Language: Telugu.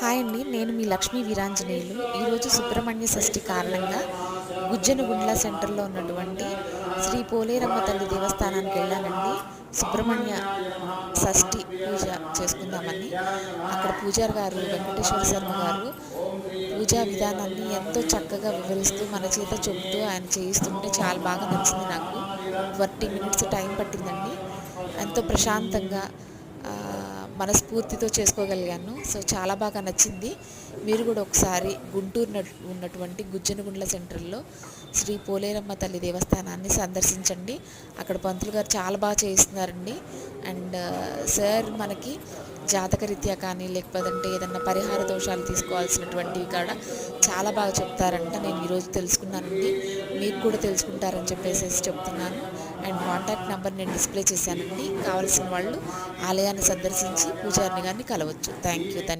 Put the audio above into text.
హాయ్ అండి, నేను మీ లక్ష్మీ వీరాంజనేయులు. ఈరోజు సుబ్రహ్మణ్య షష్ఠి కారణంగా గుజ్జనగుండ్ల సెంటర్లో ఉన్నటువంటి శ్రీ పోలేరమ్మ తల్లి దేవస్థానానికి వెళ్ళానండి. సుబ్రహ్మణ్య షష్ఠి పూజ చేసుకుందామని. అక్కడ పూజారి గారు వెంకటేశ్వర శర్మ గారు పూజా విధానాన్ని ఎంతో చక్కగా వివరిస్తూ మన చేత చెబుతూ ఆయన చేయిస్తుంటే చాలా బాగా నచ్చింది నాకు. 20 మినిట్స్ టైం పట్టిందండి. ఎంతో ప్రశాంతంగా మనస్ఫూర్తితో చేసుకోగలిగాను. సో చాలా బాగా నచ్చింది. మీరు కూడా ఒకసారి గుంటూరు ఉన్నటువంటి గుజ్జనగుండ్ల సెంటర్లో శ్రీ పోలేరమ్మ తల్లి దేవస్థానాన్ని సందర్శించండి. అక్కడ పంతులు గారు చాలా బాగా చేయిస్తున్నారండి. అండ్ సార్ మనకి జాతకరీత్యా కానీ లేకపోతే ఏదన్నా పరిహార దోషాలు తీసుకోవాల్సినటువంటివి కూడా చాలా బాగా చెప్తారంట. నేను ఈరోజు తెలుసుకున్నానండి. మీకు కూడా తెలుసుకుంటారని చెప్పేసి చెప్తున్నాను. అండ్ కాంటాక్ట్ నెంబర్ నేను డిస్ప్లే చేశానండి. కావాల్సిన వాళ్ళు ఆలయాన్ని సందర్శించి పూజారిని గారిని కలవచ్చు. Thank you.